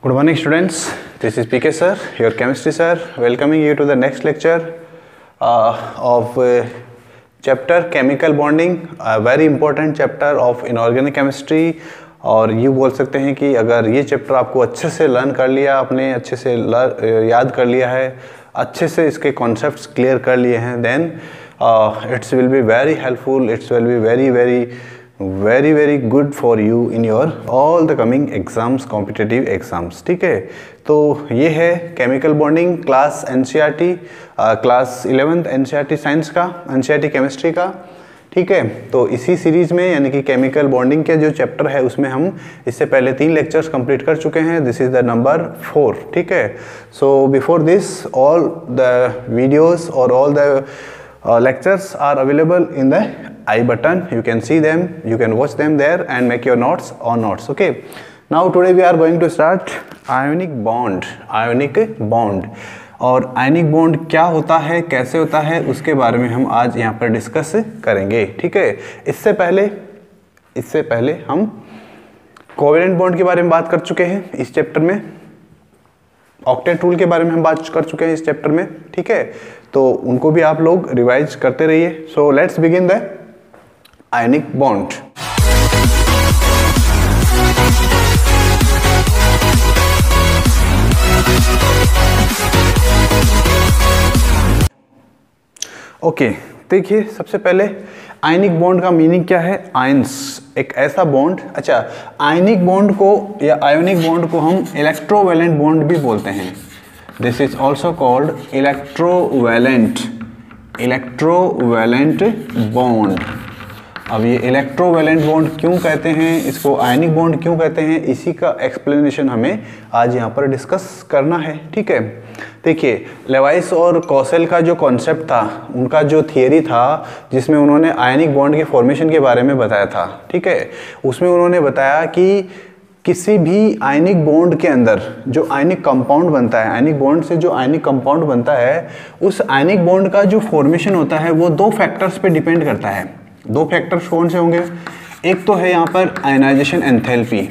Good morning students, this is PK sir, your chemistry sir, welcoming you to the next lecture of chapter chemical bonding, a very important chapter of inorganic chemistry। और ये बोल सकते हैं कि अगर ये chapter आपको अच्छे से लर्न कर लिया, आपने अच्छे से याद कर लिया है, अच्छे से इसके कॉन्सेप्ट्स क्लियर कर लिए हैं, then it's will be very helpful, it's will be very good for you in your all the coming exams, competitive exams. ठीक है, तो ये है chemical bonding class NCERT, class 11th NCERT science का, NCERT chemistry का। ठीक है, तो इसी सीरीज में यानी कि केमिकल बॉन्डिंग के जो चैप्टर है उसमें हम इससे पहले 3 लेक्चर्स कंप्लीट कर चुके हैं। This is the number 4। ठीक है, so before this all the videos और all the lectures are available in the I button. You can see them, you can watch them there and make your notes or notes. Okay, now today we are going to start ionic bond, ionic bond। और ionic bond क्या होता है, कैसे होता है, उसके बारे में हम आज यहाँ पर डिस्कस करेंगे। ठीक है, इससे पहले हम कोवेलेंट बॉन्ड के बारे में बात कर चुके हैं इस चैप्टर में, ऑक्टेट रूल के बारे में हम बात कर चुके हैं इस चैप्टर में। ठीक है, तो उनको भी आप लोग रिवाइज करते रहिए। So let's begin the ionic bond. Okay, देखिए सबसे पहले आयनिक बॉन्ड का मीनिंग क्या है। आयंस, एक ऐसा बॉन्ड, अच्छा आयनिक बॉन्ड को या आयोनिक बॉन्ड को हम इलेक्ट्रोवैलेंट बॉन्ड भी बोलते हैं। This is also called electrovalent bond. अब ये इलेक्ट्रोवैलेंट बॉन्ड क्यों कहते हैं, इसको आयनिक बॉन्ड क्यों कहते हैं, इसी का एक्सप्लेनेशन हमें आज यहाँ पर डिस्कस करना है। ठीक है, देखिए लेवाइस और कॉसेल का जो कॉन्सेप्ट था, उनका जो थियरी था जिसमें उन्होंने आयनिक बॉन्ड के फॉर्मेशन के बारे में बताया था। ठीक है, उसमें उन्होंने बताया कि किसी भी आयनिक बॉन्ड के अंदर जो आयनिक कंपाउंड बनता है, आयनिक बॉन्ड से जो आयनिक कंपाउंड बनता है, उस आयनिक बॉन्ड का जो फॉर्मेशन होता है वो 2 फैक्टर्स पे डिपेंड करता है। 2 फैक्टर्स कौन से होंगे, एक तो है यहाँ पर आयनाइजेशन एंथैल्पी,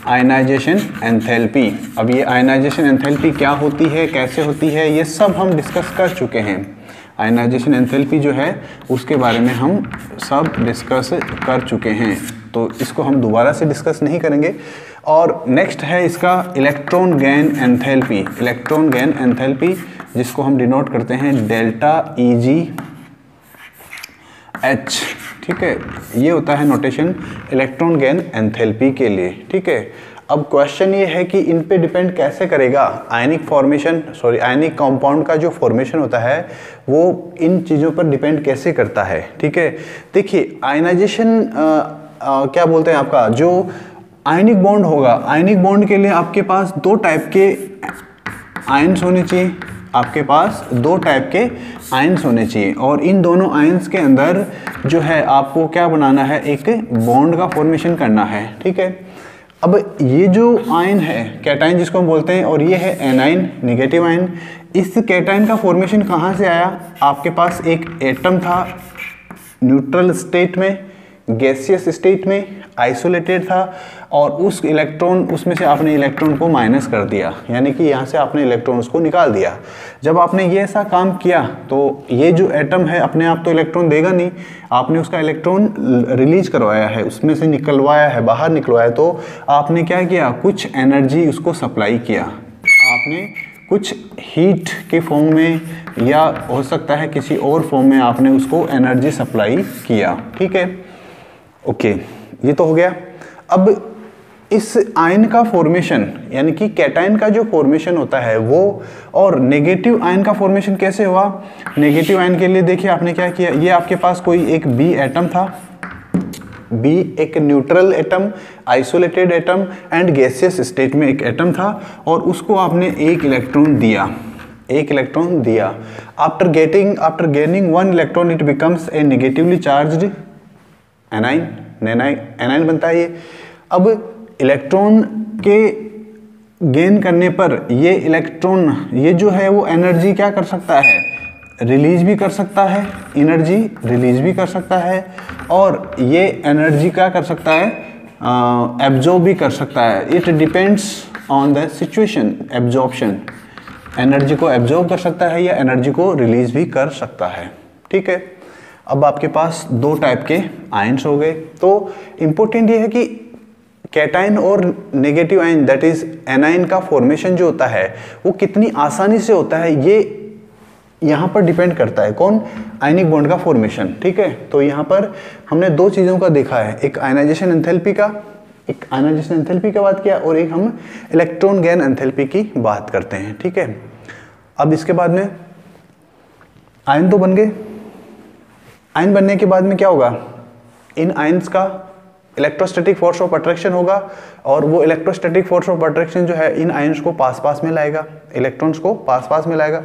आयनाइजेशन एंथैल्पी। अब ये आयनाइजेशन एंथैल्पी क्या होती है, कैसे होती है, ये सब हम डिस्कस कर चुके हैं। आयनाइजेशन एंथैल्पी जो है उसके बारे में हम सब डिस्कस कर चुके हैं, तो इसको हम दोबारा से डिस्कस नहीं करेंगे। और नेक्स्ट है इसका electron gain enthalpy, electron gain enthalpy जिसको हम डिनोट करते हैं डेल्टा EgH। ठीक है, ये होता है नोटेशन इलेक्ट्रॉन गेन एंथैल्पी के लिए। ठीक है, अब क्वेश्चन ये है कि इन पे डिपेंड कैसे करेगा आयनिक फॉर्मेशन, आयनिक कंपाउंड का जो फॉर्मेशन होता है वो इन चीज़ों पर डिपेंड कैसे करता है। ठीक है, देखिए आयनाइजेशन क्या बोलते हैं, आपका जो आयनिक बॉन्ड होगा, आयनिक बॉन्ड के लिए आपके पास 2 टाइप के आयन्स होने चाहिए, आपके पास 2 टाइप के आयन्स होने चाहिए, और इन दोनों आयन्स के अंदर जो है आपको क्या बनाना है, एक बॉन्ड का फॉर्मेशन करना है। ठीक है, अब ये जो आयन है कैटाइन जिसको हम बोलते हैं, और ये है एनाइन, नेगेटिव आयन। इस कैटाइन का फॉर्मेशन कहाँ से आया, आपके पास एक एटम था न्यूट्रल स्टेट में, गैसियस स्टेट में, आइसोलेटेड था, और उस इलेक्ट्रॉन, उसमें से आपने इलेक्ट्रॉन को माइनस कर दिया, यानी कि यहाँ से आपने इलेक्ट्रॉन्स को निकाल दिया। जब आपने ये ऐसा काम किया तो ये जो एटम है अपने आप तो इलेक्ट्रॉन देगा नहीं, आपने उसका इलेक्ट्रॉन रिलीज करवाया है, उसमें से निकलवाया है, बाहर निकलवाया, तो आपने क्या किया, कुछ एनर्जी उसको सप्लाई किया, आपने कुछ हीट के फॉर्म में या हो सकता है किसी और फॉर्म में आपने उसको एनर्जी सप्लाई किया। ठीक है, ओके, ये तो हो गया। अब इस आयन का फॉर्मेशन यानी कि कैटायन का जो फॉर्मेशन होता है वो, और नेगेटिव आयन का फॉर्मेशन कैसे हुआ, नेगेटिव आयन के लिए देखिए आपने क्या किया, ये आपके पास कोई एक बी एटम था, बी एक neutral atom, isolated atom and gaseous state में एक एटम था, और उसको आपने एक इलेक्ट्रॉन दिया, after gaining 1 electron it becomes a negatively charged A9 बनता है ये। अब इलेक्ट्रॉन के गेन करने पर ये इलेक्ट्रॉन, ये जो है वो एनर्जी क्या कर सकता है, रिलीज भी कर सकता है, एनर्जी रिलीज भी कर सकता है, और ये एनर्जी क्या कर सकता है, एब्जॉर्ब भी कर सकता है। It depends on the situation absorption, energy को एब्जॉर्ब कर सकता है या एनर्जी को रिलीज भी कर सकता है। ठीक है, अब आपके पास दो टाइप के आयंस हो गए। तो इम्पोर्टेंट ये है कि कैटाइन और negative ion that is A9 का फॉर्मेशन जो होता है वो कितनी आसानी से होता है, ये यहाँ पर डिपेंड करता है। कौन? आयनिक बॉन्ड का फॉर्मेशन। ठीक है, तो यहाँ पर हमने दो चीज़ों का देखा है, एक आयनाइजेशन एंथैल्पी का, एक आयनाइजेशन एंथैल्पी का बात किया, और एक हम इलेक्ट्रॉन गेन एंथैल्पी की बात करते हैं। ठीक है, अब इसके बाद में आयन तो बन गए। आयन बनने के बाद में क्या होगा? इन आयन्स का इलेक्ट्रोस्टैटिक फोर्स ऑफ अट्रैक्शन होगा, और वो इलेक्ट्रोस्टैटिक फोर्स ऑफ अट्रैक्शन जो है इन आयन्स को पास पास में लाएगा, इलेक्ट्रॉन्स को पास पास में लाएगा।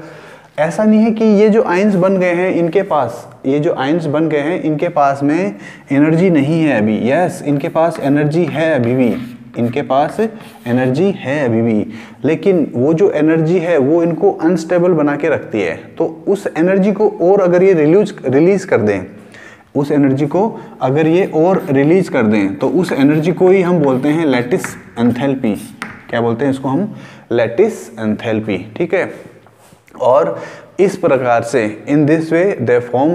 ऐसा नहीं है कि ये जो आयन्स बन गए हैं इनके पास, ये जो आयन्स बन गए हैं इनके पास में एनर्जी नहीं है अभी। यस, इनके पास एनर्जी है अभी भी, इनके पास एनर्जी है अभी भी, लेकिन वो जो एनर्जी है वो इनको अनस्टेबल बना के रखती है। तो उस एनर्जी को और अगर ये रिलीज कर दें, उस एनर्जी को अगर ये और रिलीज कर दें तो उस एनर्जी को ही हम बोलते हैं लैटिस एंथैल्पी। क्या बोलते हैं इसको हम? Lattice enthalpy. ठीक है, और इस प्रकार से इन this way they form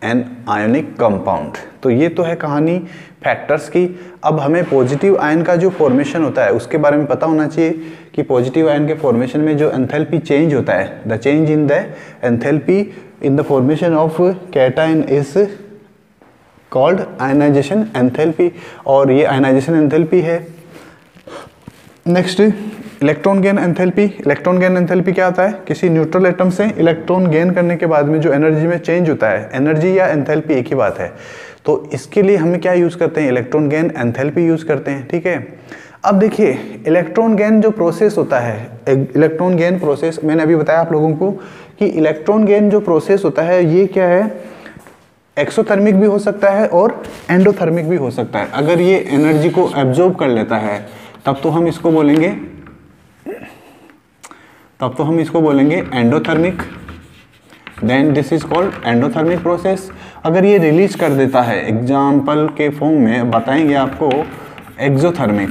an ionic compound. तो ये तो है कहानी फैक्टर्स की। अब हमें पॉजिटिव आयन का जो फॉर्मेशन होता है उसके बारे में पता होना चाहिए कि पॉजिटिव आयन के फॉर्मेशन में जो एंथैल्पी चेंज होता है, the change in the enthalpy in the formation of cation is called ionization enthalpy, और ये आयनाइजेशन एंथैल्पी है। Next electron gain enthalpy. Electron gain enthalpy क्या होता है? किसी न्यूट्रल एटम से इलेक्ट्रॉन गेन करने के बाद में जो एनर्जी में चेंज होता है, एनर्जी या एंथैल्पी एक ही बात है। तो इसके लिए हमें क्या यूज़ करते हैं? इलेक्ट्रॉन गेन एंथैल्पी यूज़ करते हैं। ठीक है, अब देखिए इलेक्ट्रॉन गेन जो प्रोसेस होता है, इलेक्ट्रॉन गेन प्रोसेस, मैंने अभी बताया आप लोगों को कि इलेक्ट्रॉन गेन जो प्रोसेस होता है ये क्या है? एक्सोथर्मिक भी हो सकता है और एंडोथर्मिक भी हो सकता है। अगर ये एनर्जी को एब्जॉर्ब कर लेता है तब तो हम इसको बोलेंगे endothermic, then this is called endothermic process. अगर ये रिलीज कर देता है, एग्जाम्पल के फॉर्म में बताएंगे आपको, एक्सोथर्मिक।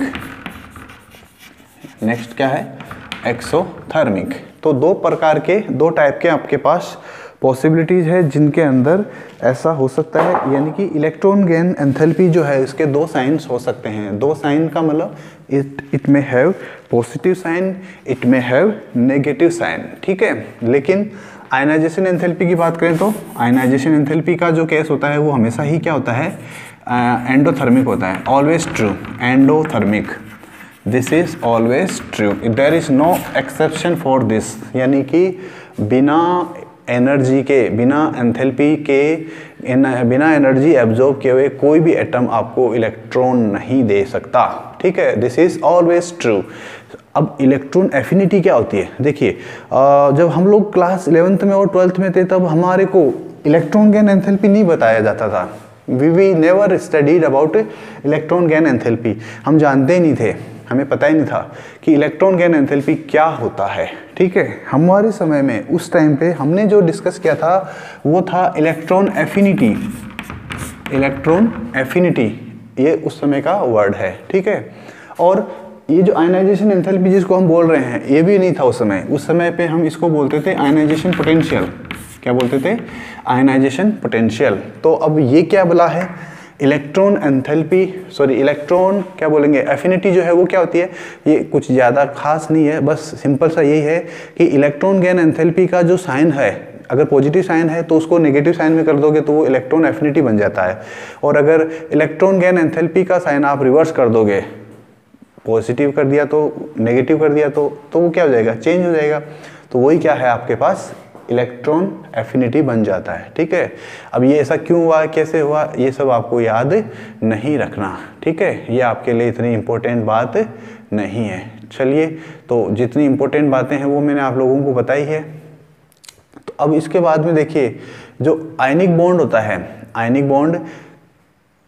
नेक्स्ट क्या है? एक्सोथर्मिक। तो दो टाइप के आपके पास पॉसिबिलिटीज़ है जिनके अंदर ऐसा हो सकता है, यानी कि इलेक्ट्रॉन गेन एंथैल्पी जो है इसके दो साइंस हो सकते हैं। दो साइन का मतलब इट में हैव पॉजिटिव साइन, इट में हैव नेगेटिव साइन। ठीक है, लेकिन आयनाइजेशन एंथैल्पी की बात करें तो आयनाइजेशन एंथैल्पी का जो केस होता है वो हमेशा ही क्या होता है? एंडोथर्मिक होता है। Always true, endothermic. This is always true, there is no exception for this. यानी कि बिना एनर्जी के, बिना एंथैल्पी के, बिना एनर्जी एब्जॉर्ब किए हुए कोई भी एटम आपको इलेक्ट्रॉन नहीं दे सकता। ठीक है, दिस इज ऑलवेज ट्रू। अब इलेक्ट्रॉन एफिनिटी क्या होती है? देखिए जब हम लोग क्लास 11th में और 12th में थे तब हमारे को इलेक्ट्रॉन गेन एंथैल्पी नहीं बताया जाता था। We never studied about electron gain enthalpy. हम जानते ही नहीं थे, हमें पता ही नहीं था कि इलेक्ट्रॉन गेन एंथैल्पी क्या होता है। ठीक है, हमारे समय में उस टाइम पे हमने जो डिस्कस किया था वो था इलेक्ट्रॉन एफिनिटी। इलेक्ट्रॉन एफिनिटी ये उस समय का वर्ड है। ठीक है, और ये जो आयनाइजेशन एंथैल्पी जिसको हम बोल रहे हैं ये भी नहीं था उस समय। उस समय पे हम इसको बोलते थे आयनाइजेशन पोटेंशियल। क्या बोलते थे? Ionization potential. तो अब ये क्या बोला है? इलेक्ट्रॉन एंथैल्पी, इलेक्ट्रॉन क्या बोलेंगे, एफिनिटी जो है वो क्या होती है? ये कुछ ज़्यादा खास नहीं है, बस सिंपल सा यही है कि इलेक्ट्रॉन गेन एंथैल्पी का जो साइन है, अगर पॉजिटिव साइन है तो उसको नेगेटिव साइन में कर दोगे तो वो इलेक्ट्रॉन एफिनिटी बन जाता है, और अगर इलेक्ट्रॉन गेन एंथैल्पी का साइन आप रिवर्स कर दोगे, पॉजिटिव कर दिया तो नेगेटिव कर दिया तो वो क्या हो जाएगा? चेंज हो जाएगा। तो वही क्या है आपके पास? इलेक्ट्रॉन एफिनिटी बन जाता है। ठीक है, अब ये ऐसा क्यों हुआ, कैसे हुआ, ये सब आपको याद नहीं रखना। ठीक है, ये आपके लिए इतनी इम्पोर्टेंट बात नहीं है। चलिए, तो जितनी इम्पोर्टेंट बातें हैं वो मैंने आप लोगों को बताई है। तो अब इसके बाद में देखिए जो आयनिक बॉन्ड होता है, आयनिक बॉन्ड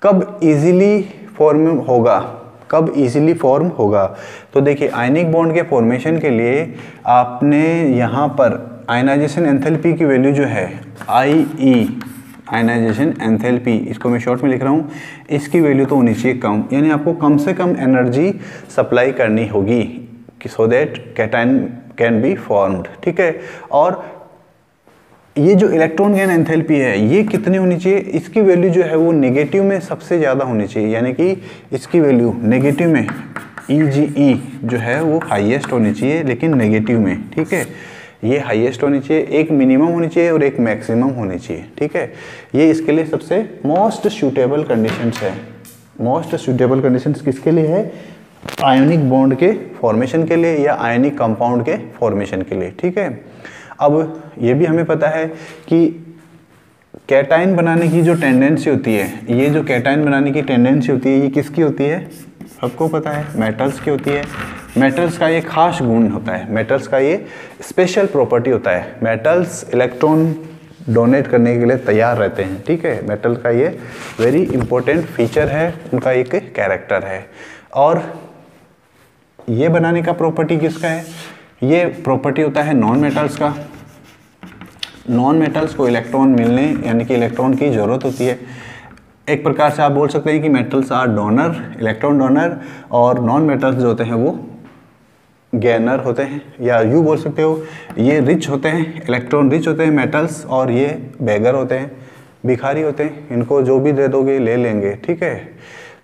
कब इजीली फॉर्म होगा, कब इजीली फॉर्म होगा? तो देखिए आयनिक बॉन्ड के फॉर्मेशन के लिए आपने यहाँ पर आयनाइजेशन एंथैल्पी की वैल्यू जो है IE, आयनाइजेशन एंथैल्पी, इसको मैं शॉर्ट में लिख रहा हूँ, इसकी वैल्यू तो होनी चाहिए कम, यानी आपको कम से कम एनर्जी सप्लाई करनी होगी। So that cation can be formed, ठीक है। और ये जो इलेक्ट्रॉन गेन एंथैल्पी है ये कितनी होनी चाहिए, इसकी वैल्यू जो है वो नेगेटिव में सबसे ज़्यादा होनी चाहिए, यानी कि इसकी वैल्यू नेगेटिव में EGE जो है वो हाईएस्ट होनी चाहिए, लेकिन नेगेटिव में, ठीक है। ये हाईएस्ट होनी चाहिए, एक मिनिमम होनी चाहिए और एक मैक्सिमम होनी चाहिए, ठीक है। ये इसके लिए सबसे मोस्ट सूटेबल कंडीशंस है। मोस्ट सूटेबल कंडीशंस किसके लिए है, आयोनिक बॉन्ड के फॉर्मेशन के लिए या आयोनिक कंपाउंड के फॉर्मेशन के लिए, ठीक है। अब ये भी हमें पता है कि कैटायन बनाने की जो टेंडेंसी होती है, ये जो कैटायन बनाने की टेंडेंसी होती है ये किसकी होती है, सबको पता है, मेटल्स की होती है। मेटल्स का ये खास गुण होता है, मेटल्स का ये स्पेशल प्रॉपर्टी होता है, मेटल्स इलेक्ट्रॉन डोनेट करने के लिए तैयार रहते हैं, ठीक है। मेटल का ये वेरी इंपॉर्टेंट फीचर है, उनका एक कैरेक्टर है। और ये बनाने का प्रॉपर्टी किसका है, ये प्रॉपर्टी होता है नॉन मेटल्स का। नॉन मेटल्स को इलेक्ट्रॉन मिलने यानी कि इलेक्ट्रॉन की ज़रूरत होती है। एक प्रकार से आप बोल सकते हैं कि metals are donor, electron donor, और नॉन मेटल्स जो होते हैं वो गेनर होते हैं, या यूँ बोल सकते हो ये रिच होते हैं, इलेक्ट्रॉन रिच होते हैं मेटल्स, और ये बेगर होते हैं, भिखारी होते हैं, इनको जो भी दे दोगे ले लेंगे, ठीक है।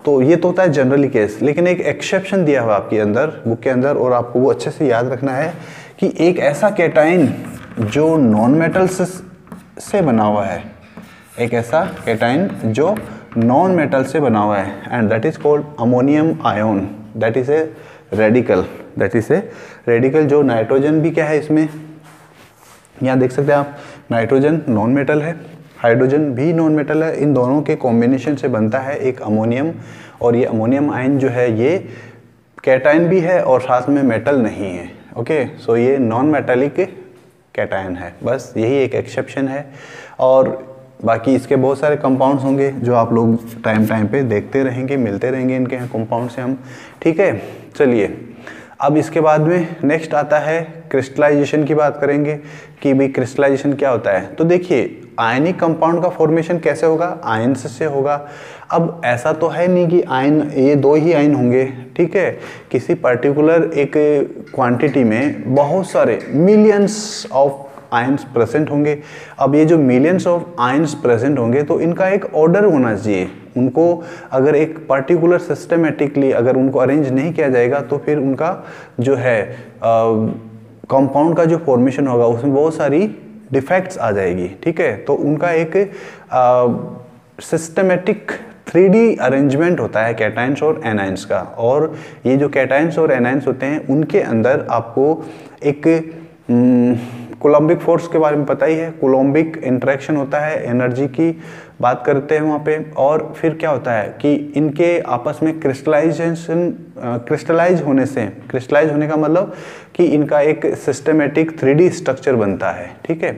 तो ये तो होता है जनरली केस, लेकिन एक एक्सेप्शन दिया हुआ आपके अंदर बुक के अंदर, और आपको वो अच्छे से याद रखना है कि एक ऐसा कैटाइन जो नॉन मेटल्स से बना हुआ है, एक ऐसा कैटाइन जो नॉन मेटल से बना हुआ है, and that is called ammonium ion, that is a radical, that is a radical. जो नाइट्रोजन भी क्या है इसमें, यहाँ देख सकते हैं आप, नाइट्रोजन नॉन मेटल है, हाइड्रोजन भी नॉन मेटल है, इन दोनों के कॉम्बिनेशन से बनता है एक अमोनियम, और ये अमोनियम आयन जो है ये कैटायन भी है और साथ में मेटल नहीं है, ओके। सो ये नॉन मेटालिक कैटायन है, बस यही एक एक्सेप्शन है। और बाकी इसके बहुत सारे कंपाउंड्स होंगे जो आप लोग टाइम पे देखते रहेंगे, मिलते रहेंगे इनके यहाँ कंपाउंड से हम, ठीक है। चलिए अब इसके बाद में नेक्स्ट आता है क्रिस्टलाइजेशन की बात करेंगे कि भाई क्रिस्टलाइजेशन क्या होता है। तो देखिए आयनिक कंपाउंड का फॉर्मेशन कैसे होगा, आयंस से होगा। अब ऐसा तो है नहीं कि आयन ये दो ही आयन होंगे, ठीक है। किसी पर्टिकुलर एक क्वांटिटी में बहुत सारे मिलियंस ऑफ आयंस प्रेजेंट होंगे। अब ये जो मिलियंस ऑफ आयंस प्रेजेंट होंगे तो इनका एक ऑर्डर होना चाहिए, उनको अगर एक पर्टिकुलर सिस्टमेटिकली अगर उनको अरेंज नहीं किया जाएगा तो फिर उनका जो है कंपाउंड का जो फॉर्मेशन होगा उसमें बहुत सारी डिफेक्ट्स आ जाएगी, ठीक है। तो उनका एक सिस्टमेटिक 3D अरेंजमेंट होता है कैटायंस और एनायंस का, और ये जो कैटायंस और एनायंस होते हैं उनके अंदर आपको एक कोलम्बिक फोर्स के बारे में पता ही है, कोलम्बिक इंटरेक्शन होता है, एनर्जी की बात करते हैं वहाँ पे। और फिर क्या होता है कि इनके आपस में क्रिस्टलाइज होने का मतलब कि इनका एक सिस्टमेटिक 3D स्ट्रक्चर बनता है, ठीक है।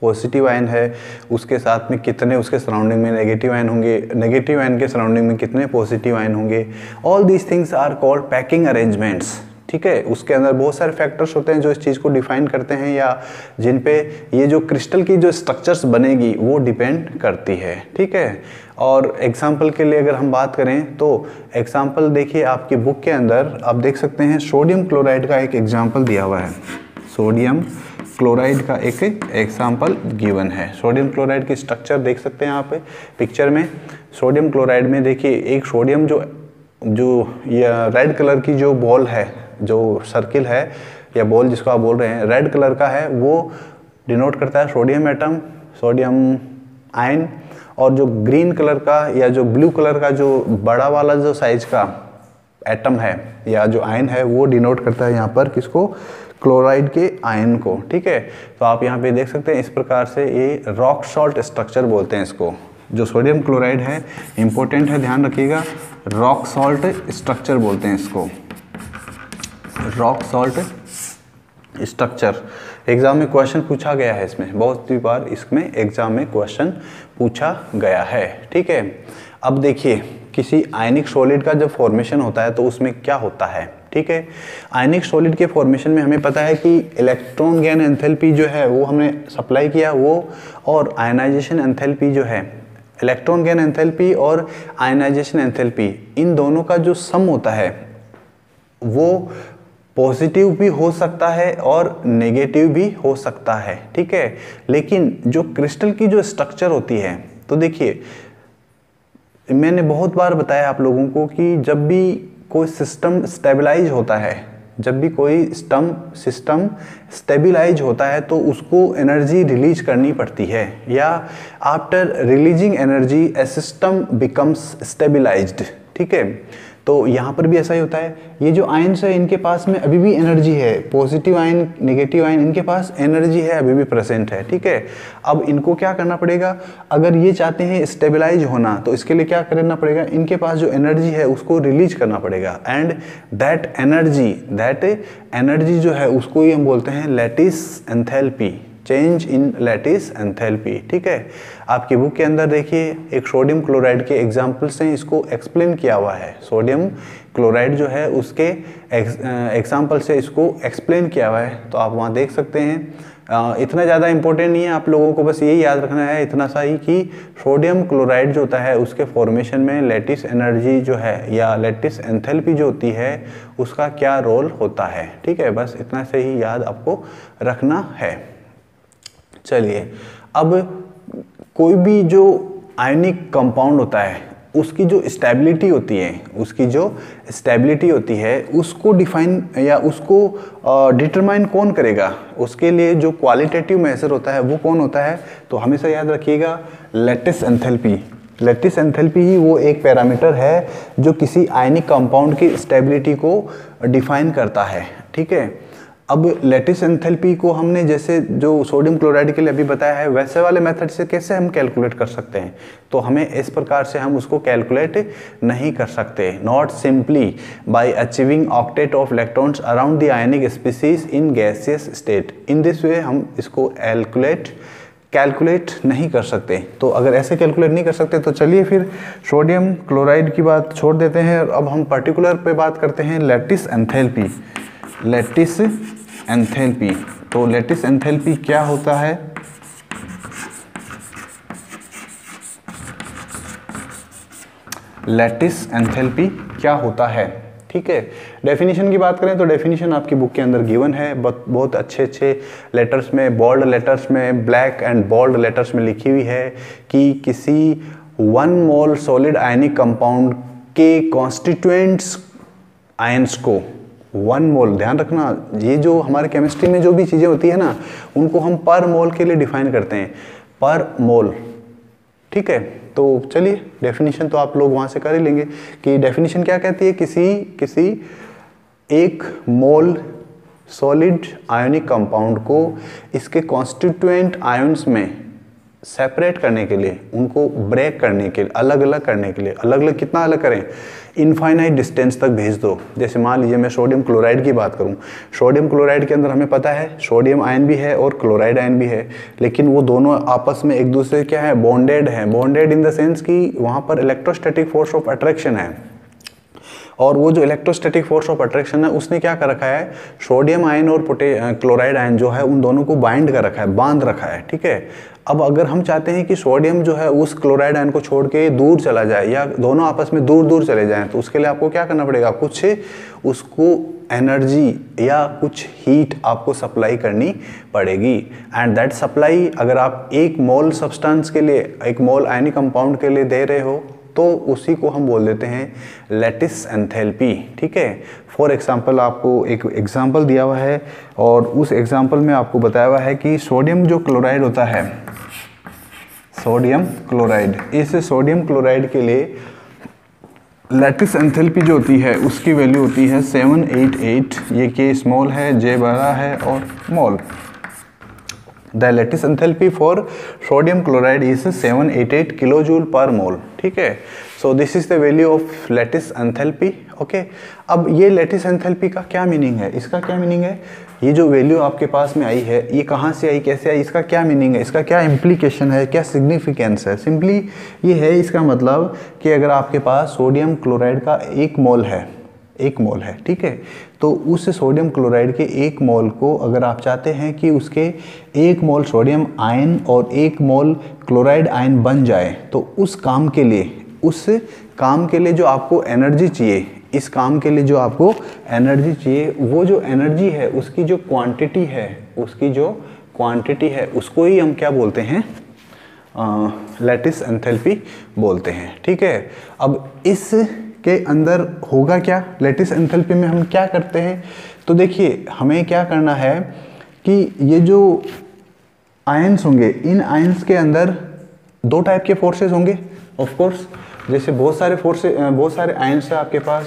पॉजिटिव आयन है, उसके साथ में कितने उसके सराउंडिंग में नेगेटिव आयन होंगे, नेगेटिव आयन के सराउंडिंग में कितने पॉजिटिव आयन होंगे, all these things are called packing arrangements, ठीक है। उसके अंदर बहुत सारे फैक्टर्स होते हैं जो इस चीज़ को डिफाइन करते हैं या जिन पे ये जो क्रिस्टल की जो स्ट्रक्चर्स बनेगी वो डिपेंड करती है, ठीक है। और एग्जांपल के लिए अगर हम बात करें तो एग्जांपल देखिए आपकी बुक के अंदर आप देख सकते हैं सोडियम क्लोराइड का एक एग्जांपल दिया हुआ है, सोडियम क्लोराइड का एक एग्जांपल गिवन है। सोडियम क्लोराइड की स्ट्रक्चर देख सकते हैं आप पिक्चर में। सोडियम क्लोराइड में देखिए एक सोडियम जो ये रेड कलर की जो बॉल है, जो सर्किल है या बॉल जिसको आप बोल रहे हैं, रेड कलर का है, वो डिनोट करता है सोडियम एटम, सोडियम आयन। और जो ग्रीन कलर का या जो ब्लू कलर का जो बड़ा वाला जो साइज का एटम है या जो आयन है वो डिनोट करता है यहाँ पर किसको, क्लोराइड के आयन को, ठीक है। तो आप यहाँ पे देख सकते हैं इस प्रकार से ये रॉक सॉल्ट स्ट्रक्चर बोलते हैं इसको। जो सोडियम क्लोराइड है इंपॉर्टेंट है, ध्यान रखिएगा, रॉक सॉल्ट स्ट्रक्चर बोलते हैं इसको, रॉक सॉल्ट स्ट्रक्चर। एग्जाम में क्वेश्चन पूछा गया है इसमें, बहुत सी बार इसमें एग्जाम में क्वेश्चन पूछा गया है, ठीक है। अब देखिए किसी आयनिक सॉलिड का जब फॉर्मेशन होता है तो उसमें क्या होता है, ठीक है। आयनिक सॉलिड के फॉर्मेशन में हमें पता है कि इलेक्ट्रॉन गेन एंथैल्पी जो है वो हमने सप्लाई किया वो, और आयनाइजेशन एंथैल्पी जो है, इलेक्ट्रॉन गेन एंथैल्पी और आयनाइजेशन एंथैल्पी, इन दोनों का जो सम होता है वो पॉजिटिव भी हो सकता है और नेगेटिव भी हो सकता है, ठीक है। लेकिन जो क्रिस्टल की जो स्ट्रक्चर होती है, तो देखिए मैंने बहुत बार बताया आप लोगों को कि जब भी कोई सिस्टम स्टेबलाइज होता है, जब भी कोई सिस्टम स्टेबलाइज होता है तो उसको एनर्जी रिलीज करनी पड़ती है, या आफ्टर रिलीजिंग एनर्जी ए सिस्टम बिकम्स स्टेबलाइज्ड, ठीक है। तो यहाँ पर भी ऐसा ही होता है। ये जो आयन्स है इनके पास में अभी भी एनर्जी है, पॉजिटिव आयन नेगेटिव आयन इनके पास एनर्जी है, अभी भी प्रेजेंट है, ठीक है। अब इनको क्या करना पड़ेगा, अगर ये चाहते हैं स्टेबलाइज होना तो इसके लिए क्या करना पड़ेगा, इनके पास जो एनर्जी है उसको रिलीज करना पड़ेगा, एंड दैट एनर्जी जो है उसको ही हम बोलते हैं lattice enthalpy, change in lattice enthalpy, ठीक है। आपकी बुक के अंदर देखिए एक सोडियम क्लोराइड के एग्जाम्पल्स हैं, इसको एक्सप्लेन किया हुआ है। सोडियम क्लोराइड जो है उसके एग्जाम्पल से इसको एक्सप्लेन किया हुआ है, तो आप वहाँ देख सकते हैं। इतना ज़्यादा इंपॉर्टेंट नहीं है, आप लोगों को बस यही याद रखना है इतना सा ही कि सोडियम क्लोराइड जो होता है उसके फॉर्मेशन में लैटिस एनर्जी जो है या लैटिस एंथैल्पी जो होती है उसका क्या रोल होता है, ठीक है। बस इतना से ही याद आपको रखना है। चलिए, अब कोई भी जो आयनिक कंपाउंड होता है उसकी जो स्टेबिलिटी होती है उसको डिफाइन या उसको डिटरमाइन कौन करेगा, उसके लिए जो क्वालिटेटिव मेजर होता है वो कौन होता है, तो हमेशा याद रखिएगा लैटिस एंथैल्पी। लैटिस एंथैल्पी ही वो एक पैरामीटर है जो किसी आयनिक कंपाउंड की स्टेबिलिटी को डिफाइन करता है, ठीक है। अब लैटिस एंथैल्पी को हमने जैसे जो सोडियम क्लोराइड के लिए अभी बताया है वैसे वाले मेथड से कैसे हम कैलकुलेट कर सकते हैं, तो हमें इस प्रकार से हम उसको कैलकुलेट नहीं कर सकते। Not simply by achieving octet of electrons around the ionic species in gaseous state, in this वे हम इसको कैलकुलेट नहीं कर सकते। तो अगर ऐसे कैलकुलेट नहीं कर सकते तो चलिए फिर सोडियम क्लोराइड की बात छोड़ देते हैं, अब हम पर्टिकुलर पे बात करते हैं लैटिस एंथैल्पी। तो लैटिस एंथैल्पी क्या होता है, लैटिस एंथैल्पी क्या होता है, ठीक है। डेफिनेशन की बात करें तो डेफिनेशन आपकी बुक के अंदर गिवन है, बहुत अच्छे लेटर्स में, बोल्ड लेटर्स में, ब्लैक एंड बोल्ड लेटर्स में लिखी हुई है कि किसी 1 मोल सॉलिड आयनिक कंपाउंड के कॉन्स्टिट्यूएंट्स आयंस को 1 मोल, ध्यान रखना ये जो हमारे केमिस्ट्री में जो भी चीज़ें होती है ना उनको हम पर मोल के लिए डिफाइन करते हैं, पर मोल, ठीक है। तो चलिए डेफिनेशन तो आप लोग वहाँ से कर ही लेंगे कि डेफिनेशन क्या कहती है, किसी 1 मोल सॉलिड आयोनिक कंपाउंड को इसके कॉन्स्टिट्यूएंट आयंस में सेपरेट करने के लिए, उनको ब्रेक करने के लिए, अलग अलग करने के लिए, अलग अलग कितना अलग करें, इनफाइनाइट डिस्टेंस तक भेज दो। जैसे मान लीजिए मैं सोडियम क्लोराइड की बात करूं, सोडियम क्लोराइड के अंदर हमें पता है सोडियम आयन भी है और क्लोराइड आयन भी है, लेकिन वो दोनों आपस में एक दूसरे क्या है, बॉन्डेड है। बॉन्डेड इन द सेंस कि वहाँ पर इलेक्ट्रोस्टैटिक फोर्स ऑफ अट्रैक्शन है, और वो जो इलेक्ट्रोस्टैटिक फोर्स ऑफ अट्रैक्शन है उसने क्या कर रखा है, सोडियम आयन और क्लोराइड आयन जो है उन दोनों को बाइंड कर रखा है, बांध रखा है, ठीक है। अब अगर हम चाहते हैं कि सोडियम जो है उस क्लोराइड आयन को छोड़ के दूर चला जाए या दोनों आपस में दूर दूर चले जाएं, तो उसके लिए आपको क्या करना पड़ेगा, कुछ उसको एनर्जी या कुछ हीट आपको सप्लाई करनी पड़ेगी। एंड दैट सप्लाई अगर आप 1 मोल सब्सटेंस के लिए, 1 मोल आयनिक कंपाउंड के लिए दे रहे हो तो उसी को हम बोल देते हैं लैटिस एंथैल्पी, ठीक है। फॉर एग्जांपल आपको एक एग्जांपल दिया हुआ है और उस एग्जांपल में आपको बताया हुआ है कि सोडियम जो क्लोराइड होता है, सोडियम क्लोराइड, इस सोडियम क्लोराइड के लिए लैटिस एंथैल्पी जो होती है उसकी वैल्यू होती है 788, ये के स्मॉल है, जे बड़ा है और mole. The lattice enthalpy for sodium chloride is 788 kilojoule per mole, ठीक है। So this is the value of lattice enthalpy, okay. अब ये लैटिस एंथैल्पी का क्या मीनिंग है, इसका क्या मीनिंग है, ये जो वैल्यू आपके पास में आई है ये कहाँ से आई, कैसे आई, इसका क्या मीनिंग है, इसका क्या इम्प्लीकेशन है, क्या सिग्निफिकेंस है। सिंपली ये है इसका मतलब कि अगर आपके पास सोडियम क्लोराइड का 1 मोल है, 1 मोल है, ठीक है, तो उस सोडियम क्लोराइड के 1 मोल को अगर आप चाहते हैं कि उसके 1 मोल सोडियम आयन और 1 मोल क्लोराइड आयन बन जाए, तो उस काम के लिए जो आपको एनर्जी चाहिए इस काम के लिए जो आपको एनर्जी चाहिए, वो जो एनर्जी है उसकी जो क्वांटिटी है, उसको ही हम क्या बोलते हैं, लैटिस एंथैल्पी बोलते हैं। ठीक है, अब इस के अंदर होगा क्या, लैटिस एंथैल्पी में हम क्या करते हैं, तो देखिए हमें क्या करना है कि ये जो आयंस होंगे, इन आयंस के अंदर दो टाइप के फोर्सेस होंगे ऑफ कोर्स। जैसे बहुत सारे आयंस है आपके पास,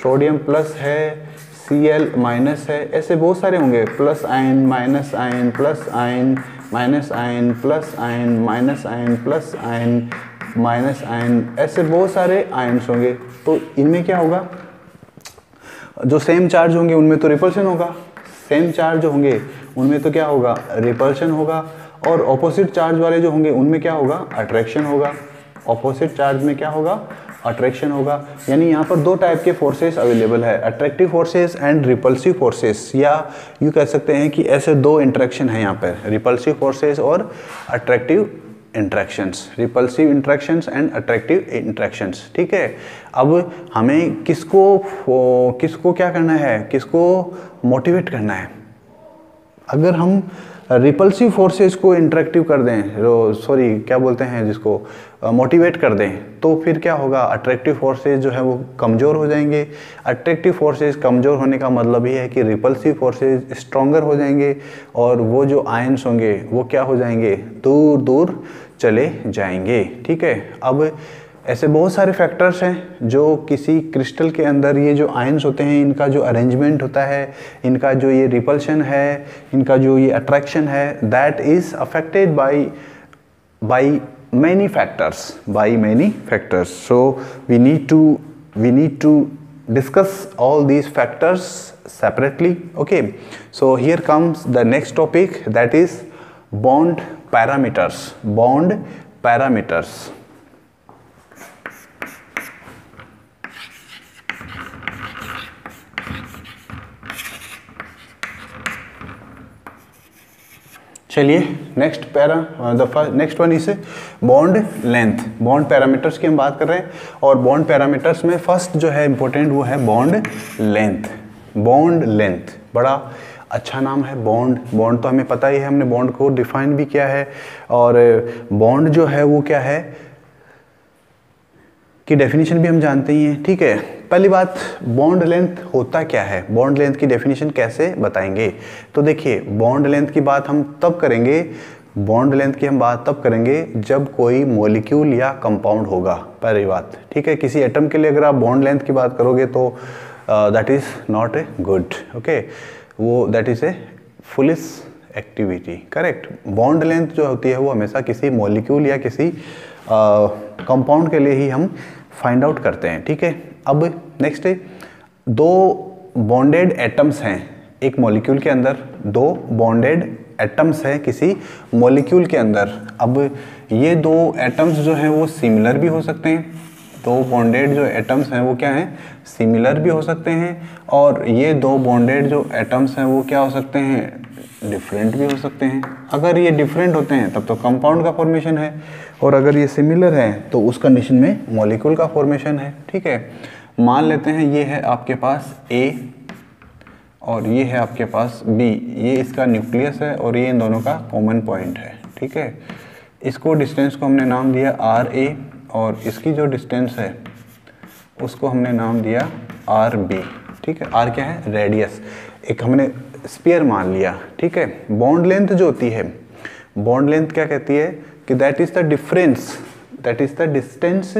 सोडियम प्लस है, Cl माइनस है, ऐसे बहुत सारे होंगे, plus ion, minus ion, plus ion, minus ion, plus ion, minus ion, plus ion, minus ion, ऐसे बहुत सारे आयन्स होंगे। तो इनमें क्या होगा, जो सेम चार्ज होंगे उनमें तो रिपल्शन होगा, सेम चार्ज जो होंगे उनमें तो क्या होगा, रिपल्शन होगा, और ऑपोजिट चार्ज वाले जो होंगे उनमें क्या होगा, अट्रैक्शन होगा। ऑपोजिट चार्ज में क्या होगा, अट्रैक्शन होगा। यानी यहाँ पर दो टाइप के फोर्सेस अवेलेबल है, attractive forces and repulsive forces, या यूँ कह सकते हैं कि ऐसे दो इंट्रैक्शन है यहाँ पर, रिपल्सिव फोर्सेस और attractive interactions, repulsive interactions and attractive interactions. ठीक है, अब हमें किसको क्या करना है, किसको मोटिवेट करना है। अगर हम रिपल्सिव फोर्सेस को इंटरेक्टिव कर दें, क्या बोलते हैं जिसको, मोटिवेट कर दें, तो फिर क्या होगा, अट्रैक्टिव फोर्सेस जो है वो कमज़ोर हो जाएंगे। अट्रैक्टिव फोर्सेस कमज़ोर होने का मतलब ये है कि रिपल्सिव फोर्सेस स्ट्रॉन्गर हो जाएंगे, और वो जो आयंस होंगे वो क्या हो जाएंगे, दूर दूर चले जाएंगे। ठीक है, अब ऐसे बहुत सारे फैक्टर्स हैं जो किसी क्रिस्टल के अंदर, ये जो आयंस होते हैं इनका जो अरेंजमेंट होता है, इनका जो ये रिपल्शन है, इनका जो ये अट्रैक्शन है, that is affected by many factors. So we need to discuss all these factors separately. Okay, so here comes the next topic, that is bond parameters. चलिए नेक्स्ट वन इसे बॉन्ड लेंथ, बॉन्ड पैरामीटर्स की हम बात कर रहे हैं, और bond parameters में फर्स्ट जो है इंपॉर्टेंट वो है बॉन्ड लेंथ। बड़ा अच्छा नाम है बॉन्ड तो हमें पता ही है, हमने बॉन्ड को डिफाइन भी किया है, और बॉन्ड जो है वो क्या है की डेफिनेशन भी हम जानते ही हैं। ठीक है, पहली बात, बॉन्ड लेंथ होता क्या है, बॉन्ड लेंथ की डेफिनेशन कैसे बताएंगे। तो देखिए, बॉन्ड लेंथ की बात हम तब करेंगे जब कोई मॉलिक्यूल या कंपाउंड होगा, पहली बात। ठीक है, किसी एटम के लिए अगर आप बॉन्ड लेंथ की बात करोगे तो that is not a good, okay, वो that is a foolish activity, correct. Bond length जो होती है वो हमेशा किसी मॉलिक्यूल या किसी कंपाउंड के लिए ही हम फाइंड आउट करते हैं। ठीक है, अब नेक्स्ट है, दो बॉन्डेड एटम्स हैं एक मॉलिक्यूल के अंदर, दो बॉन्डेड एटम्स हैं किसी मॉलिक्यूल के अंदर। अब ये दो एटम्स जो हैं वो सिमिलर भी हो सकते हैं, दो बॉन्डेड जो एटम्स हैं वो क्या हैं, सिमिलर भी हो सकते हैं, और ये दो बॉन्डेड जो एटम्स हैं वो क्या हो सकते हैं, डिफरेंट भी हो सकते हैं। अगर ये डिफरेंट होते हैं तब तो कंपाउंड का फॉर्मेशन है, और अगर ये सिमिलर है तो उस कंडीशन में मॉलिक्यूल का फॉर्मेशन है। ठीक है, मान लेते हैं ये है आपके पास A और ये है आपके पास B, ये इसका न्यूक्लियस है और ये इन दोनों का कॉमन पॉइंट है। ठीक है, इसको डिस्टेंस को हमने नाम दिया RA, और इसकी जो डिस्टेंस है उसको हमने नाम दिया RB। ठीक है, R क्या है, रेडियस, एक हमने स्फीयर मान लिया। ठीक है, बॉन्ड लेंथ जो होती है, बॉन्ड लेंथ क्या कहती है कि that is the distance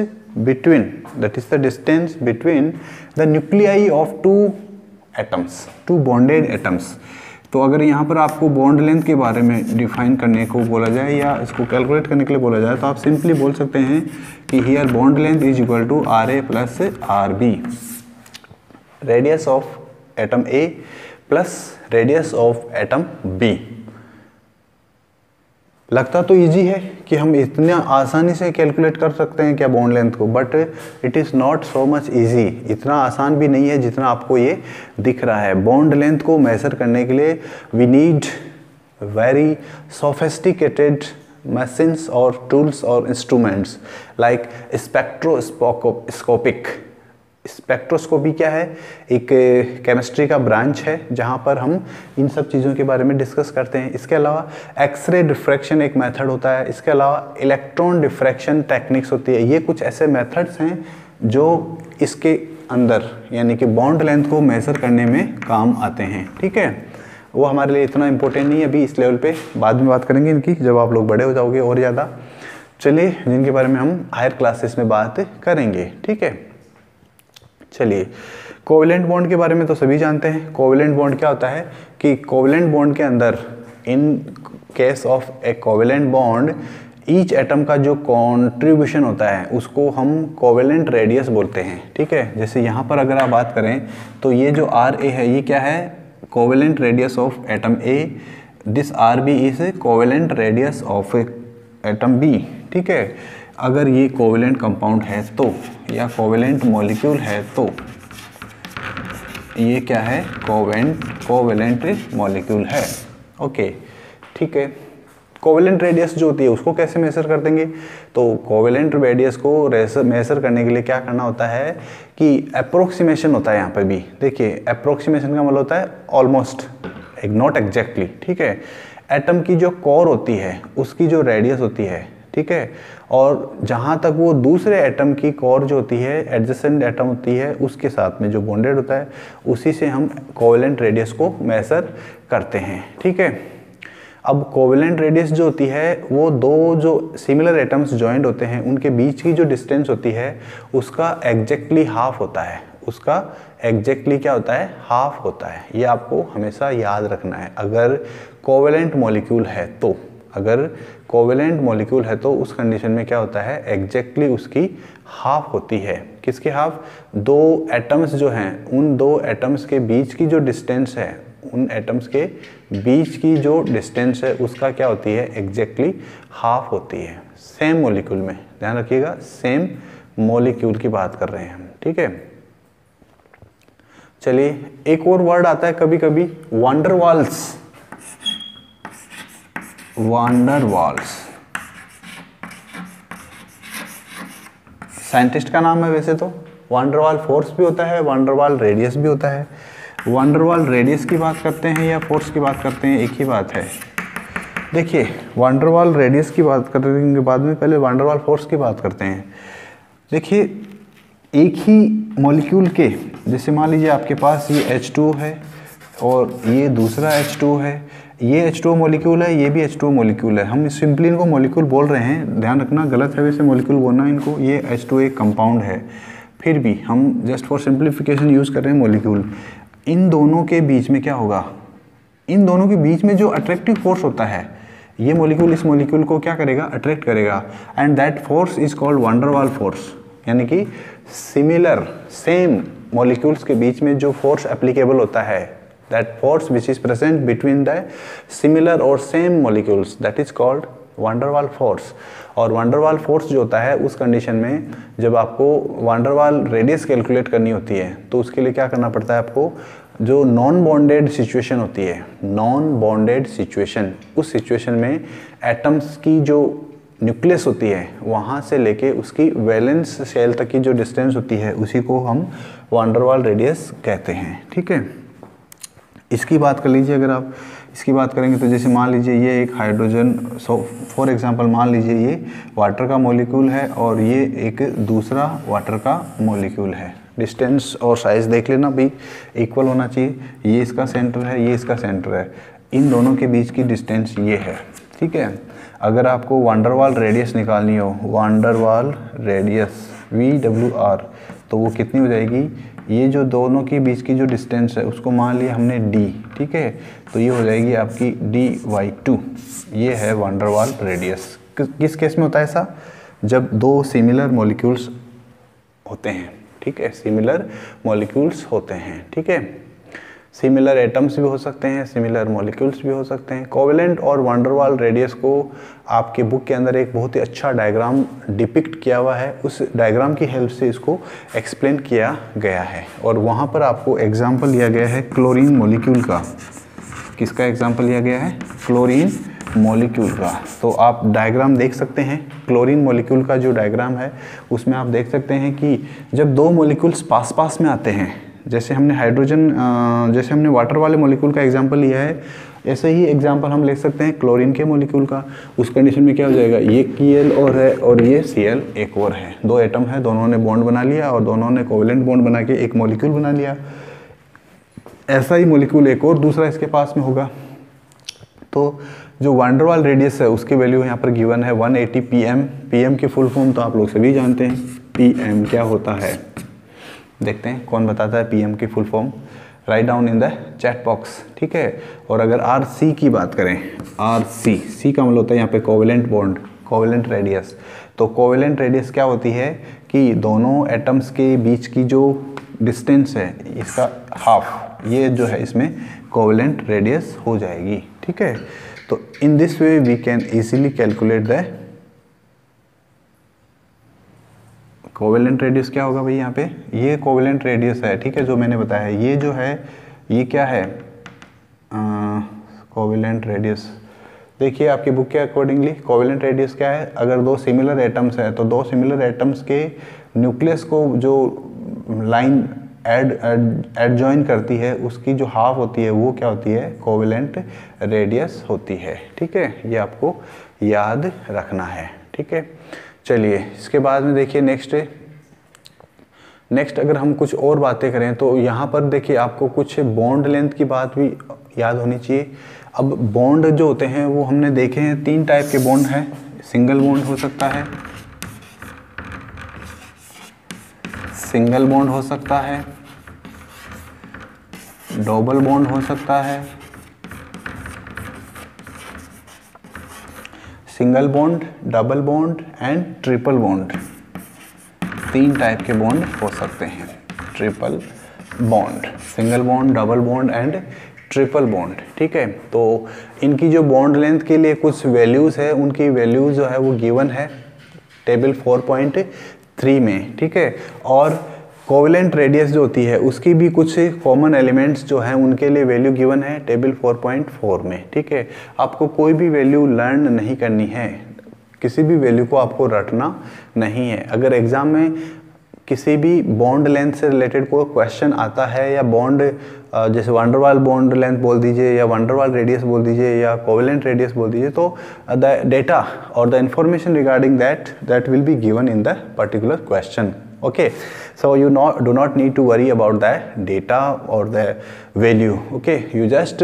between the nuclei of two bonded atoms. तो अगर यहाँ पर आपको बॉन्ड लेंथ के बारे में डिफाइन करने को बोला जाए या इसको कैलकुलेट करने के लिए बोला जाए तो आप सिंपली बोल सकते हैं कि here bond length is equal to RA plus RB, radius of atom A plus radius of atom B। लगता तो इजी है कि हम इतना आसानी से कैलकुलेट कर सकते हैं क्या बॉन्ड लेंथ को, but it is not so much easy, इतना आसान भी नहीं है जितना आपको ये दिख रहा है। बॉन्ड लेंथ को मेजर करने के लिए we need very sophisticated machines और टूल्स और इंस्ट्रूमेंट्स लाइक स्पेक्ट्रोस्कोपिक स्पेक्ट्रोस्कोपी क्या है? एक केमिस्ट्री का ब्रांच है जहाँ पर हम इन सब चीज़ों के बारे में डिस्कस करते हैं। इसके अलावा एक्सरे डिफ्रैक्शन एक मेथड होता है। इसके अलावा इलेक्ट्रॉन डिफ्रैक्शन टेक्निक्स होती है। ये कुछ ऐसे मेथड्स हैं जो इसके अंदर यानी कि बॉन्ड लेंथ को मेजर करने में काम आते हैं। ठीक है, वो हमारे लिए इतना इम्पोर्टेंट नहीं है अभी इस लेवल पे, बाद में बात करेंगे इनकी जब आप लोग बड़े हो जाओगे और ज़्यादा। चलिए, जिनके बारे में हम हायर क्लासेस में बात करेंगे। ठीक है, चलिए, कोवेलेंट बॉन्ड के बारे में तो सभी जानते हैं। कोवेलेंट बॉन्ड क्या होता है कि कोवेलेंट बॉन्ड के अंदर in case of A covalent bond each atom का जो कंट्रीब्यूशन होता है उसको हम कोवेलेंट रेडियस बोलते हैं। ठीक है, जैसे यहाँ पर अगर आप बात करें तो ये जो आर ए है ये क्या है? Covalent radius of atom A. This R B is a covalent radius of atom B. ठीक है, अगर ये कोवेलेंट कंपाउंड है तो या कोवेलेंट मॉलिक्यूल है तो ये क्या है? कोवेलेंट मॉलिक्यूल है। ओके, ठीक है। कोवेलेंट रेडियस जो होती है उसको कैसे मेजर कर देंगे? तो कोवेलेंट रेडियस को मेजर करने के लिए क्या करना होता है कि अप्रोक्सीमेशन होता है। यहाँ पर भी देखिए, अप्रोक्सीमेशन का मतलब होता है ऑलमोस्ट, नॉट एग्जैक्टली। ठीक है, एटम की जो कोर होती है उसकी जो रेडियस होती है, ठीक है, और जहाँ तक वो दूसरे एटम की कोर जो होती है, एडजेसेंट एटम होती है, उसके साथ में जो बॉन्डेड होता है उसी से हम कोवेलेंट रेडियस को मेजर करते हैं। ठीक है, अब कोवेलेंट रेडियस जो होती है वो दो जो सिमिलर एटम्स जॉइंट होते हैं उनके बीच की जो डिस्टेंस होती है उसका एग्जैक्टली हाफ होता है। उसका एग्जैक्टली क्या होता है? हाफ होता है। ये आपको हमेशा याद रखना है। अगर कोवेलेंट मॉलिक्यूल है तो, अगर कोवेलेंट मॉलिक्यूल है तो उस कंडीशन में क्या होता है? एग्जैक्टली उसकी हाफ होती है। किसकी हाफ? दो एटम्स जो हैं उन दो एटम्स के बीच की जो डिस्टेंस है, उन एटम्स के बीच की जो डिस्टेंस है उसका क्या होती है? एग्जैक्टली हाफ होती है। सेम मॉलिक्यूल में, ध्यान रखिएगा, सेम मॉलिक्यूल की बात कर रहे हैं हम। ठीक है, चलिए, एक और वर्ड आता है कभी कभी, वांडरवाल्स। वांडरवाल्स साइंटिस्ट का नाम है वैसे तो। वांडरवाल फोर्स भी होता है, वांडरवाल रेडियस भी होता है। वांडरवाल रेडियस की बात करते हैं या फोर्स की बात करते हैं, एक ही बात है। देखिए, वांडरवाल रेडियस की बात करने के बाद में पहले वांडरवाल फोर्स की बात करते हैं। देखिए, एक ही मॉलिक्यूल के, जैसे मान लीजिए आपके पास ये H2 है और ये दूसरा H2 है, ये H2 मॉलिक्यूल है, ये भी H2 मॉलिक्यूल है। हम सिंपली इनको मॉलिक्यूल बोल रहे हैं, ध्यान रखना, गलत है वैसे मॉलिक्यूल बोलना इनको। ये H2 एक कंपाउंड है, फिर भी हम जस्ट फॉर सिंप्लीफिकेशन यूज़ कर रहे हैं मॉलिक्यूल। इन दोनों के बीच में क्या होगा? इन दोनों के बीच में जो अट्रैक्टिव फोर्स होता है, ये मॉलिक्यूल इस मॉलिक्यूल को क्या करेगा? अट्रैक्ट करेगा, and that force is called van der Waals force. यानी कि सिमिलर, सेम मॉलिक्यूल्स के बीच में जो फोर्स एप्लीकेबल होता है, that force which is present between the similar और same molecules, that is called van der Waals force. और वांडरवाल फोर्स जो होता है उस कंडीशन में जब आपको वांडरवाल रेडियस कैलकुलेट करनी होती है तो उसके लिए क्या करना पड़ता है आपको? जो नॉन बॉन्डेड सिचुएशन होती है, नॉन बॉन्डेड सिचुएशन, उस सिचुएशन में एटम्स की जो न्यूक्लियस होती है वहाँ से लेके उसकी वैलेंस शेल तक की जो डिस्टेंस होती है उसी को हम वांडरवाल रेडियस कहते हैं। ठीक है, इसकी बात कर लीजिए। अगर आप इसकी बात करेंगे तो जैसे मान लीजिए ये एक हाइड्रोजन, फॉर एग्जांपल मान लीजिए ये वाटर का मॉलिक्यूल है और ये एक दूसरा वाटर का मॉलिक्यूल है। डिस्टेंस और साइज देख लेना भी इक्वल होना चाहिए। ये इसका सेंटर है, ये इसका सेंटर है, इन दोनों के बीच की डिस्टेंस ये है। ठीक है, अगर आपको वांडरवाल रेडियस निकालनी हो, वांडरवाल रेडियस VWR, तो वो कितनी हो जाएगी? ये जो दोनों के बीच की जो डिस्टेंस है उसको मान लिया हमने D, ठीक है, तो ये हो जाएगी आपकी dy2। ये है वांडरवाल रेडियस। किस केस में होता है ऐसा? जब दो सिमिलर मॉलिक्यूल्स होते हैं। ठीक है, सिमिलर मॉलिक्यूल्स होते हैं। ठीक है, सिमिलर एटम्स भी हो सकते हैं, सिमिलर मॉलिक्यूल्स भी हो सकते हैं। कोवेलेंट और वांडरवाल रेडियस को आपके बुक के अंदर एक बहुत ही अच्छा डायग्राम डिपिक्ट किया हुआ है, उस डायग्राम की हेल्प से इसको एक्सप्लेन किया गया है। और वहाँ पर आपको एग्जाम्पल लिया गया है क्लोरीन मॉलिक्यूल का। किसका एग्जाम्पल लिया गया है? क्लोरीन मॉलिक्यूल का, तो आप डायग्राम देख सकते हैं। क्लोरीन मॉलिक्यूल का जो डायग्राम है उसमें आप देख सकते हैं कि जब दो मॉलिक्यूल्स पास पास में आते हैं, जैसे हमने हाइड्रोजन जैसे हमने वाटर वाले मॉलिक्यूल का एग्जांपल लिया है, ऐसे ही एग्जांपल हम ले सकते हैं क्लोरीन के मॉलिक्यूल का। उस कंडीशन में क्या हो जाएगा, ये Cl और है और ये Cl एक और है, दो एटम है, दोनों ने बॉन्ड बना लिया और दोनों ने कोवेलेंट बॉन्ड बना के एक मॉलिक्यूल बना लिया। ऐसा ही मॉलिक्यूल एक और दूसरा इसके पास में होगा। तो जो वान डेर वाल रेडियस है उसकी वैल्यू यहाँ पर गिवन है 180 pm। pm की फुल फॉर्म तो आप लोग सभी जानते हैं, pm क्या होता है, देखते हैं कौन बताता है pm की full form. Write down in the chat box, ठीक है। और अगर RC की बात करें, RC, C का मतलब होता है यहाँ पे कोवेलेंट बॉन्ड, कोवेलेंट रेडियस। तो कोवेलेंट रेडियस क्या होती है कि दोनों एटम्स के बीच की जो डिस्टेंस है इसका हाफ, ये जो है इसमें कोवेलेंट रेडियस हो जाएगी, ठीक है। तो in this way we can easily calculate the covalent radius. क्या होगा भाई यहाँ पे, ये कोवेलेंट रेडियस है, ठीक है, जो मैंने बताया। ये जो है ये क्या है, कोवेलेंट रेडियस देखिए आपकी बुक के अकॉर्डिंगली कोवेलेंट रेडियस क्या है, अगर दो सिमिलर एटम्स है तो दो सिमिलर एटम्स के न्यूक्लियस को जो लाइन एड जॉइन करती है उसकी जो हाफ होती है वो क्या होती है, कोवेलेंट रेडियस होती है, ठीक है। ये आपको याद रखना है, ठीक है। चलिए इसके बाद में देखिए नेक्स्ट अगर हम कुछ और बातें करें तो यहाँ पर देखिए आपको कुछ बॉन्ड लेंथ की बात भी याद होनी चाहिए। अब बॉन्ड जो होते हैं वो हमने देखे हैं, 3 टाइप के बॉन्ड हैं। सिंगल बॉन्ड हो सकता है, सिंगल बॉन्ड हो सकता है, डबल बॉन्ड हो सकता है, single bond, double bond and triple bond. 3 type के बॉन्ड हो सकते हैं, triple bond, single bond, double bond and triple bond, ठीक है। तो इनकी जो बॉन्ड लेंथ के लिए कुछ वैल्यूज़ है, उनकी वैल्यूज़ जो है वो गिवन है टेबल 4.3 में, ठीक है। और कोवेलेंट रेडियस जो होती है उसकी भी कुछ कॉमन एलिमेंट्स जो हैं उनके लिए वैल्यू गिवन है टेबल 4.4 में, ठीक है। आपको कोई भी वैल्यू लर्न नहीं करनी है, किसी भी वैल्यू को आपको रटना नहीं है। अगर एग्ज़ाम में किसी भी बॉन्ड लेंथ से रिलेटेड कोई क्वेश्चन आता है या बॉन्ड जैसे वान डेर वाल बॉन्ड लेंथ बोल दीजिए या वान डेर वाल रेडियस बोल दीजिए या कोवेलेंट रेडियस बोल दीजिए, तो द डेटा और the information regarding that will be given in the particular question, okay. So you do not need to worry about the data or the value, okay. You just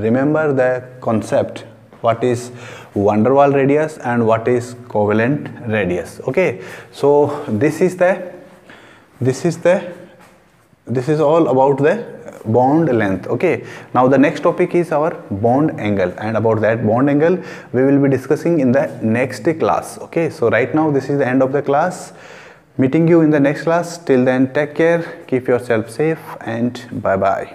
remember the concept, what is van der Waal radius and what is covalent radius, okay. So this is all about the bond length, okay. Now the next topic is our bond angle, and about that bond angle we will be discussing in the next class, okay. So right now this is the end of the class. Meeting you in the next class. Till then, take care, keep yourself safe, and bye bye.